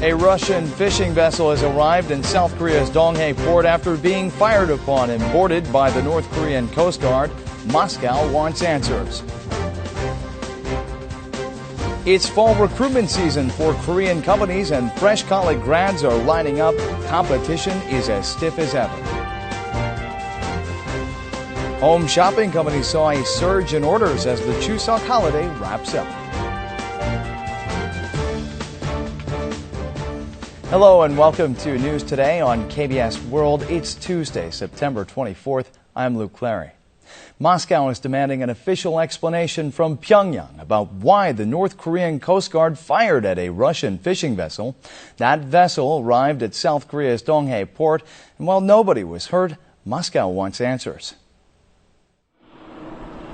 A Russian fishing vessel has arrived in South Korea's Donghae port after being fired upon and boarded by the North Korean Coast Guard. Moscow wants answers. It's fall recruitment season for Korean companies and fresh college grads are lining up. Competition is as stiff as ever. Home shopping companies saw a surge in orders as the Chuseok holiday wraps up. Hello and welcome to News Today on KBS World. It's Tuesday, September 24th. I'm Luke Clary. Moscow is demanding an official explanation from Pyongyang about why the North Korean Coast Guard fired at a Russian fishing vessel. That vessel arrived at South Korea's Donghae port, and while nobody was hurt, Moscow wants answers.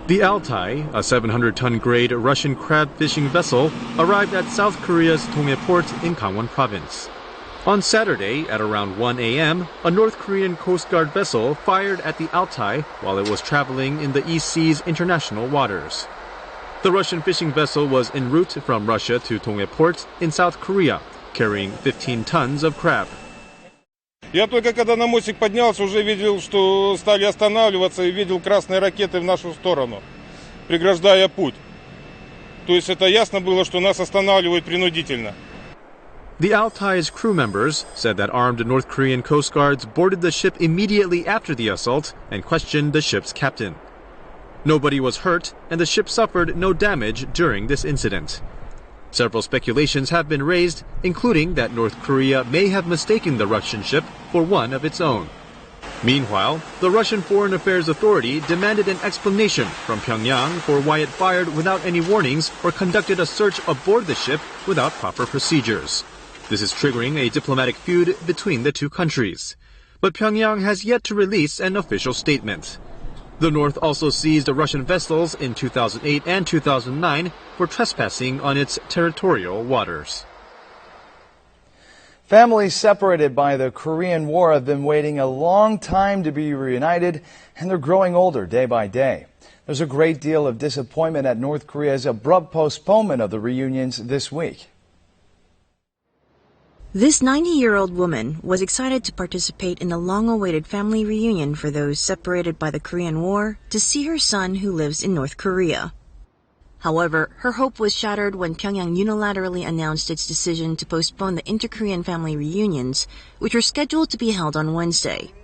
The Altai, a 700-ton grade Russian crab fishing vessel, arrived at South Korea's Donghae port in Gangwon province. On Saturday, at around 1 a.m., a North Korean Coast Guard vessel fired at the Altai while it was traveling in the East Sea's international waters. The Russian fishing vessel was en route from Russia to Donghae port in South Korea, carrying 15 tons of crab. Я только когда на мостик поднялся, уже видел, что стали останавливаться и видел красные ракеты в нашу сторону, преграждая путь. То есть это ясно было, что нас останавливают принудительно. The Altai's crew members said that armed North Korean Coast Guards boarded the ship immediately after the assault and questioned the ship's captain. Nobody was hurt, and the ship suffered no damage during this incident. Several speculations have been raised, including that North Korea may have mistaken the Russian ship for one of its own. Meanwhile, the Russian Foreign Affairs Authority demanded an explanation from Pyongyang for why it fired without any warnings or conducted a search aboard the ship without proper procedures. This is triggering a diplomatic feud between the two countries. But Pyongyang has yet to release an official statement. The North also seized Russian vessels in 2008 and 2009 for trespassing on its territorial waters. Families separated by the Korean War have been waiting a long time to be reunited, and they're growing older day by day. There's a great deal of disappointment at North Korea's abrupt postponement of the reunions this week. This 90-year-old woman was excited to participate in a long-awaited family reunion for those separated by the Korean War to see her son who lives in North Korea. However, her hope was shattered when Pyongyang unilaterally announced its decision to postpone the inter-Korean family reunions, which were scheduled to be held on Wednesday.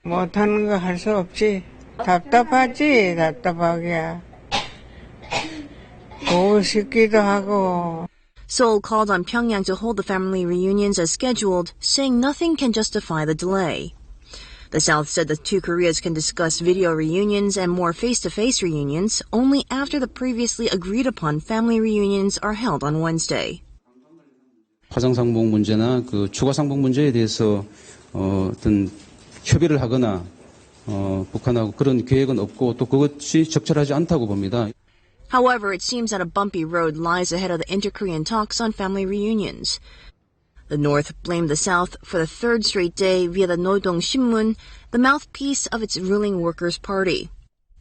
못하는 거 할 수 없지. 답답하지, 답답하게. 보고 싶기도 하고. Seoul called on Pyongyang to hold the family reunions as scheduled, saying nothing can justify the delay. The South said the two Koreas can discuss video reunions and more face-to-face reunions only after the previously agreed-upon family reunions are held on Wednesday. 화상상봉 문제나 그 추가상봉 문제에 대해서 어떤 협의를 하거나 북한하고 그런 계획은 없고 또 그것이 적절하지 않다고 봅니다. However, it seems that a bumpy road lies ahead of the inter-Korean talks on family reunions. The North blamed the South for the third straight day via the Nodong Shinmun, the mouthpiece of its ruling Workers' Party.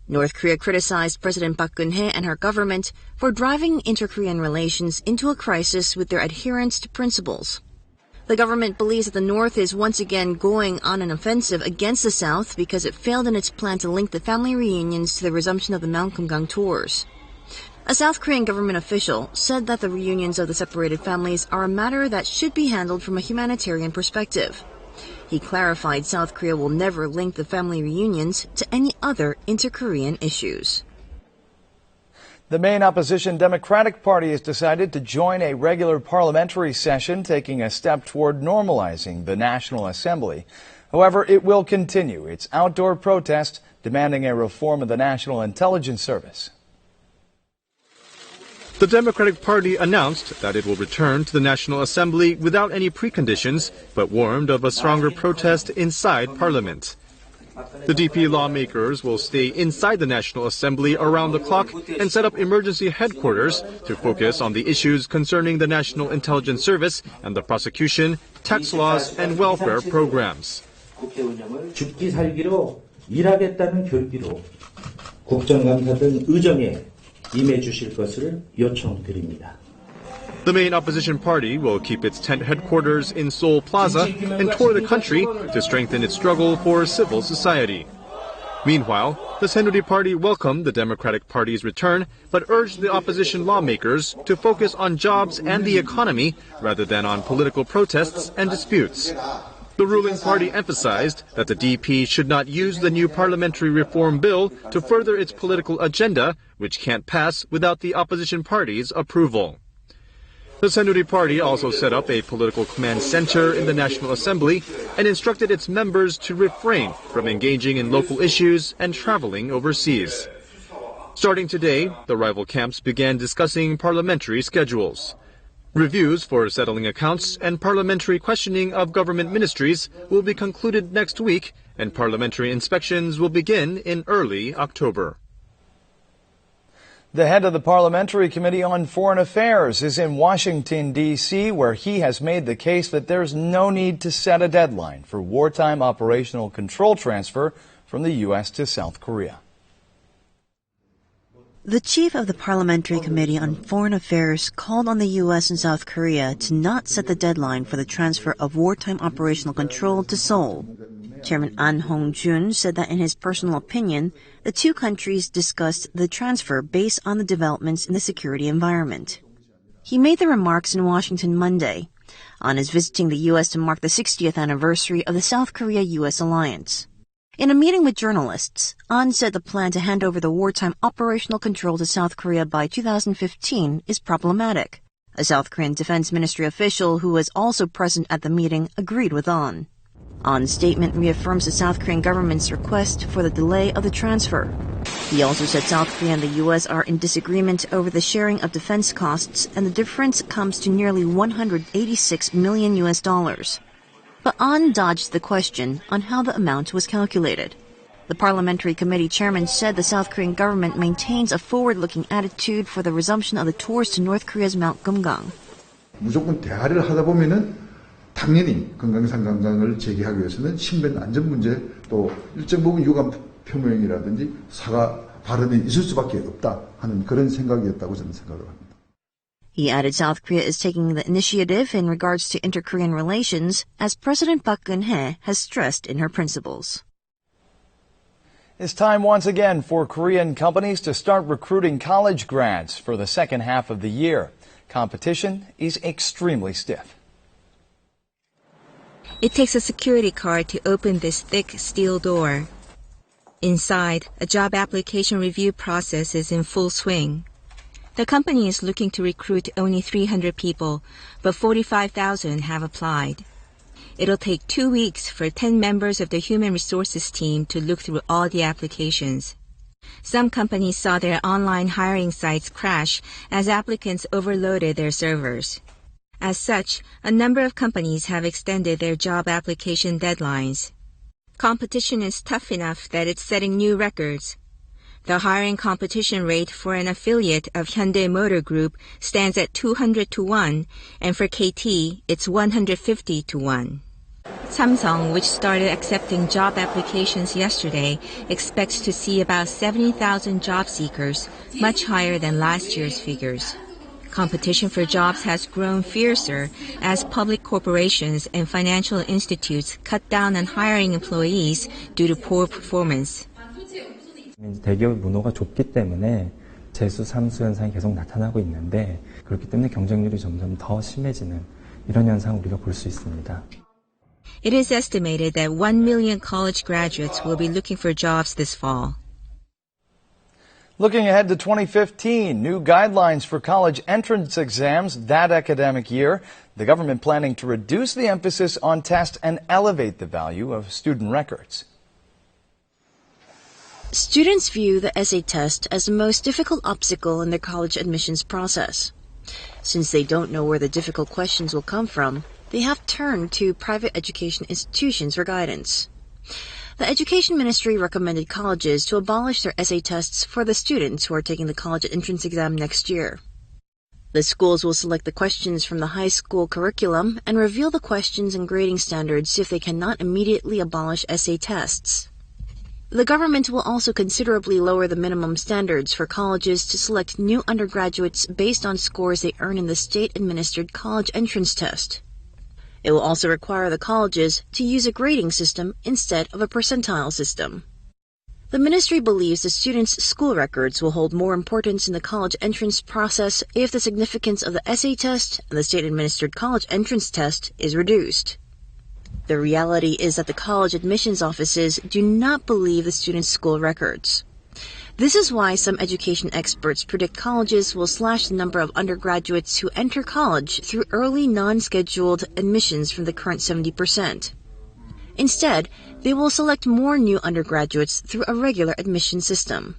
North Korea criticized President Park Geun-hye and her government for driving inter-Korean relations into a crisis with their adherence to principles. The government believes that the North is once again going on an offensive against the South because it failed in its plan to link the family reunions to the resumption of the Mount Kumgang tours. A South Korean government official said that the reunions of the separated families are a matter that should be handled from a humanitarian perspective. He clarified South Korea will never link the family reunions to any other inter-Korean issues. The main opposition Democratic Party has decided to join a regular parliamentary session, taking a step toward normalizing the National Assembly. However, it will continue its outdoor protest, demanding a reform of the National Intelligence Service. The Democratic Party announced that it will return to the National Assembly without any preconditions, but warned of a stronger protest inside Parliament. The DP lawmakers will stay inside the National Assembly around the clock and set up emergency headquarters to focus on the issues concerning the National Intelligence Service and the prosecution, tax laws, and welfare programs. 죽기 살기로 일하겠다는 결기로 국정감사 등 의정에 임해 주실 것을 요청드립니다. The main opposition party will keep its tent headquarters in Seoul Plaza and tour the country to strengthen its struggle for civil society. Meanwhile, the Saenuri Party welcomed the Democratic Party's return, but urged the opposition lawmakers to focus on jobs and the economy rather than on political protests and disputes. The ruling party emphasized that the DP should not use the new parliamentary reform bill to further its political agenda, which can't pass without the opposition party's approval. The Saenuri Party also set up a political command center in the National Assembly and instructed its members to refrain from engaging in local issues and traveling overseas. Starting today, the rival camps began discussing parliamentary schedules. Reviews for settling accounts and parliamentary questioning of government ministries will be concluded next week, and parliamentary inspections will begin in early October. The head of the Parliamentary Committee on Foreign Affairs is in Washington, D.C., where he has made the case that there's no need to set a deadline for wartime operational control transfer from the U.S. to South Korea. The chief of the Parliamentary Committee on Foreign Affairs called on the U.S. and South Korea to not set the deadline for the transfer of wartime operational control to Seoul. Chairman An Hong-jun said that in his personal opinion, the two countries discussed the transfer based on the developments in the security environment. He made the remarks in Washington Monday. An is visiting the U.S. to mark the 60th anniversary of the South Korea-U.S. alliance. In a meeting with journalists, An said the plan to hand over the wartime operational control to South Korea by 2015 is problematic. A South Korean Defense Ministry official who was also present at the meeting agreed with An. An's statement reaffirms the South Korean government's request for the delay of the transfer. He also said South Korea and the U.S. are in disagreement over the sharing of defense costs, and the difference comes to nearly $186 million. But An dodged the question on how the amount was calculated. The Parliamentary Committee chairman said the South Korean government maintains a forward-looking attitude for the resumption of the tours to North Korea's Mount Kumgang. 무조건 대화를 하다 보면은 당연히 금강산 관광을 재개하기 위해서는 신변 안전 문제 또 일정 부분 유감 표명이라든지 사과 발언이 있을 수밖에 없다 하는 그런 생각이었다고 저는 생각을 합니다. He added South Korea is taking the initiative in regards to inter-Korean relations, as President Park Geun-hye has stressed in her principles. It's time once again for Korean companies to start recruiting college grads for the second half of the year. Competition is extremely stiff. It takes a security card to open this thick steel door. Inside, a job application review process is in full swing. The company is looking to recruit only 300 people, but 45,000 have applied. It'll take 2 weeks for 10 members of the human resources team to look through all the applications. Some companies saw their online hiring sites crash as applicants overloaded their servers. As such, a number of companies have extended their job application deadlines. Competition is tough enough that it's setting new records. The hiring competition rate for an affiliate of Hyundai Motor Group stands at 200 to 1, and for KT, it's 150 to 1. Samsung, which started accepting job applications yesterday, expects to see about 70,000 job seekers, much higher than last year's figures. Competition for jobs has grown fiercer as public corporations and financial institutes cut down on hiring employees due to poor performance. 대기업 문호가 좁기 때문에 재수, 삼수 현상이 계속 나타나고 있는데 그렇기 때문에 경쟁률이 점점 더 심해지는 이런 현상 우리가 볼 수 있습니다. It is estimated that 1 million college graduates will be looking for jobs this fall. Looking ahead to 2015, new guidelines for college entrance exams that academic year. The government planning to reduce the emphasis on tests and elevate the value of student records. Students view the essay test as the most difficult obstacle in their college admissions process. Since they don't know where the difficult questions will come from, they have turned to private education institutions for guidance. The Education Ministry recommended colleges to abolish their essay tests for the students who are taking the college entrance exam next year. The schools will select the questions from the high school curriculum and reveal the questions and grading standards if they cannot immediately abolish essay tests. The government will also considerably lower the minimum standards for colleges to select new undergraduates based on scores they earn in the state-administered college entrance test. It will also require the colleges to use a grading system instead of a percentile system. The ministry believes the students' school records will hold more importance in the college entrance process if the significance of the essay test and the state-administered college entrance test is reduced. The reality is that the college admissions offices do not believe the students' school records. This is why some education experts predict colleges will slash the number of undergraduates who enter college through early non-scheduled admissions from the current 70%. Instead, they will select more new undergraduates through a regular admission system.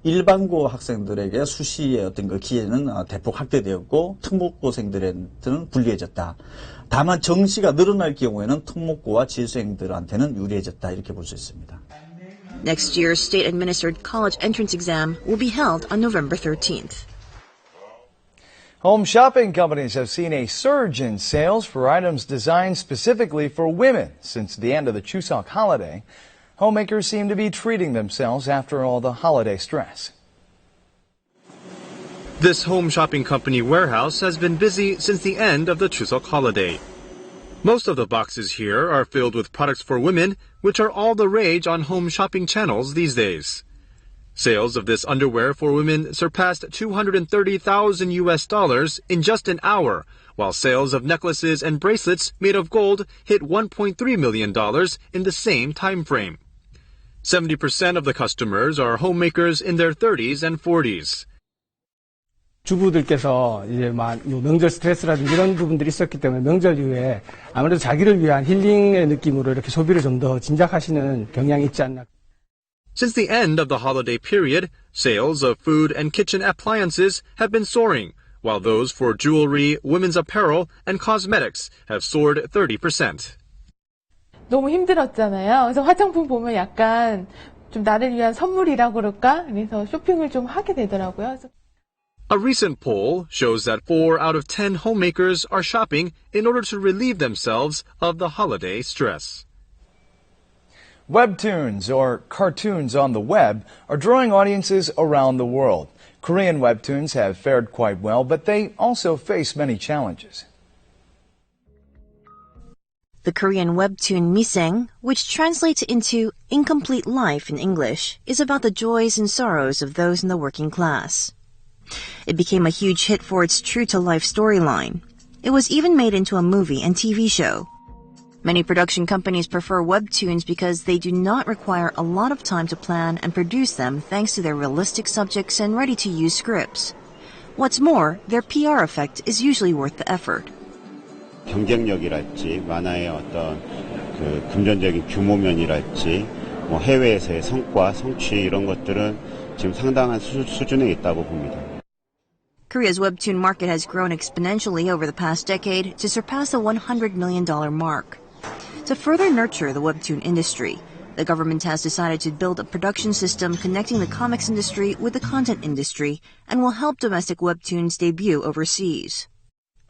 일반고 학생들에게 수시의 어떤 그 기회는 대폭 확대되었고 특목고생들한테는 불리해졌다. 다만 정시가 늘어날 경우에는 특목고와 재수생들한테는 유리해졌다 이렇게 볼 수 있습니다. Next year's state-administered college entrance exam will be held on November 13th. Home shopping companies have seen a surge in sales for items designed specifically for women since the end of the Chuseok holiday. Homemakers seem to be treating themselves after all the holiday stress. This home shopping company warehouse has been busy since the end of the Chuseok holiday. Most of the boxes here are filled with products for women, which are all the rage on home shopping channels these days. Sales of this underwear for women surpassed $230,000 US in just an hour, while sales of necklaces and bracelets made of gold hit $1.3 million in the same time frame. 70% of the customers are homemakers in their 30s and 40s. 주부들께서 이제 명절 스트레스라든지 이런 부분들이 있었기 때문에 명절 이후에 아무래도 자기를 위한 힐링의 느낌으로 이렇게 소비를 좀 더 진작하시는 경향이 있지 않나. Since the end of the holiday period, sales of food and kitchen appliances have been soaring, while those for jewelry, women's apparel, and cosmetics have soared 30%. 너무 힘들었잖아요. 그래서 화장품 보면 약간 좀 나를 위한 선물이라고 그럴까? 그래서 쇼핑을 좀 하게 되더라고요. A recent poll shows that 4 out of 10 homemakers are shopping in order to relieve themselves of the holiday stress. Webtoons, or cartoons on the web, are drawing audiences around the world. Korean webtoons have fared quite well, but they also face many challenges. The Korean webtoon Miseng, which translates into incomplete life in English, is about the joys and sorrows of those in the working class. It became a huge hit for its true-to-life storyline. It was even made into a movie and TV show. Many production companies prefer webtoons because they do not require a lot of time to plan and produce them thanks to their realistic subjects and ready-to-use scripts. What's more, their PR effect is usually worth the effort. 경쟁력이랄지 만화의 어떤 그 금전적인 규모면이랄지 뭐 해외에서의 성과, 성취 이런 것들은 지금 상당한 수준에 있다고 봅니다. Korea's webtoon market has grown exponentially over the past decade to surpass the $100 million mark. To further nurture the webtoon industry, the government has decided to build a production system connecting the comics industry with the content industry and will help domestic webtoons debut overseas.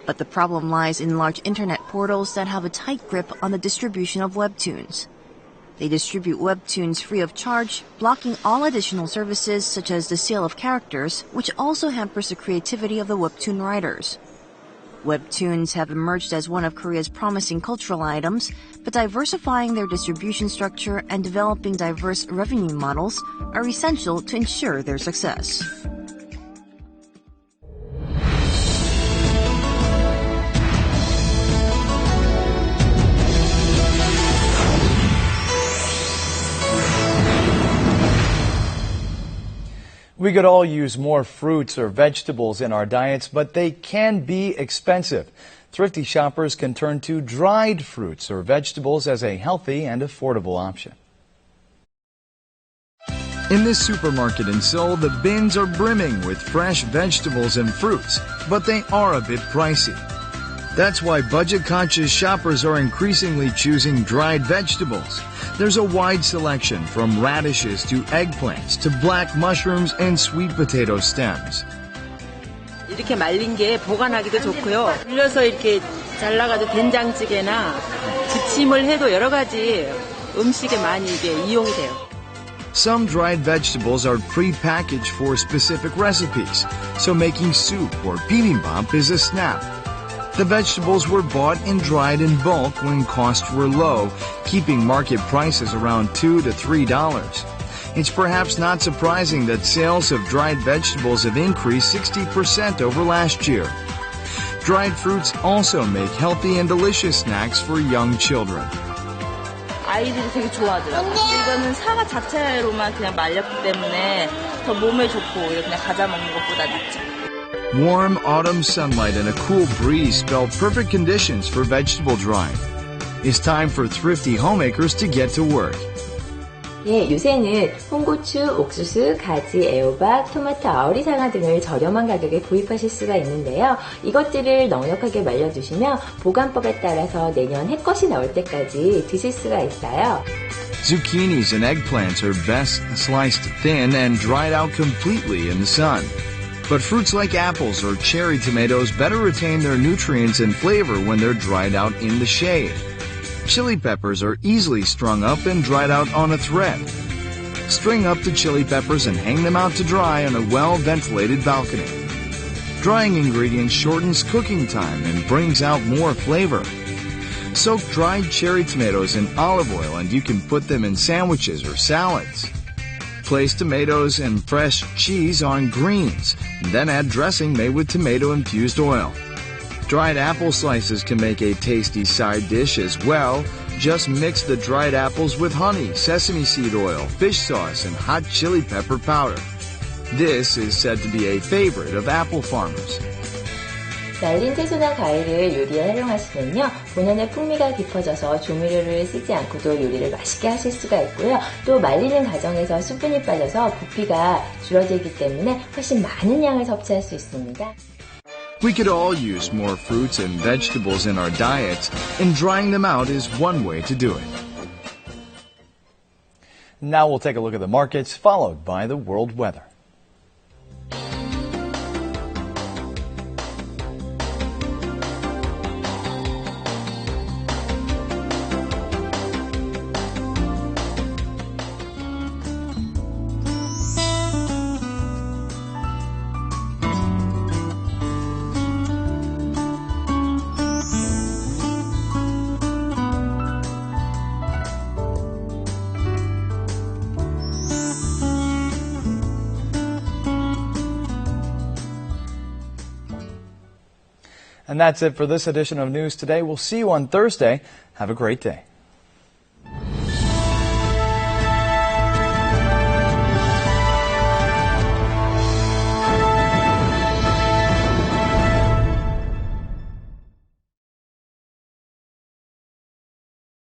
But the problem lies in large internet portals that have a tight grip on the distribution of webtoons. They distribute webtoons free of charge, blocking all additional services such as the sale of characters, which also hampers the creativity of the webtoon writers. Webtoons have emerged as one of Korea's promising cultural items, but diversifying their distribution structure and developing diverse revenue models are essential to ensure their success. We could all use more fruits or vegetables in our diets, but they can be expensive. Thrifty shoppers can turn to dried fruits or vegetables as a healthy and affordable option. In this supermarket in Seoul, the bins are brimming with fresh vegetables and fruits, but they are a bit pricey. That's why budget-conscious shoppers are increasingly choosing dried vegetables. There's a wide selection from radishes to eggplants to black mushrooms and sweet potato stems. 이렇게 말린 게 보관하기도 좋고요. 불려서 이렇게 잘라가지고 된장찌개나 부침을 해도 여러 가지 음식에 많이 이게 이용이 돼요. Some dried vegetables are pre-packaged for specific recipes, so making soup or bibimbap is a snap. The vegetables were bought and dried in bulk when costs were low, keeping market prices around $2 to $3. It's perhaps not surprising that sales of dried vegetables have increased 60% over last year. Dried fruits also make healthy and delicious snacks for young children. 아이들이 되게 좋아하더라고요. 이거는 사과 자체로만 그냥 말렸기 때문에 더 몸에 좋고 그냥 과자 먹는 것보다 낫죠. Warm autumn sunlight and a cool breeze spell perfect conditions for vegetable drying. It's time for thrifty homemakers to get to work. 예, 요새는 홍고추, 옥수수, 가지, 애호박, 토마토, 아오리상아 등을 저렴한 가격에 구입하실 수가 있는데요. 이것들을 넉넉하게 말려두시면 보관법에 따라서 내년 해것이 나올 때까지 드실 수가 있어요. Zucchinis and eggplants are best sliced thin and dried out completely in the sun. But fruits like apples or cherry tomatoes better retain their nutrients and flavor when they're dried out in the shade. Chili peppers are easily strung up and dried out on a thread. String up the chili peppers and hang them out to dry on a well-ventilated balcony. Drying ingredients shortens cooking time and brings out more flavor. Soak dried cherry tomatoes in olive oil and you can put them in sandwiches or salads. Place tomatoes and fresh cheese on greens, then add dressing made with tomato-infused oil. Dried apple slices can make a tasty side dish as well. Just mix the dried apples with honey, sesame seed oil, fish sauce, and hot chili pepper powder. This is said to be a favorite of apple farmers. 말린 채소나 과일을 요리에 활용하시면요, 본연의 풍미가 깊어져서 조미료를 쓰지 않고도 요리를 맛있게 하실 수가 있고요. 또 말리는 과정에서 수분이 빠져서 부피가 줄어들기 때문에 훨씬 많은 양을 섭취할 수 있습니다. We could all use more fruits and vegetables in our diets, and drying them out is one way to do it. Now we'll take a look at the markets, followed by the world weather. And that's it for this edition of News Today. We'll see you on Thursday. Have a great day.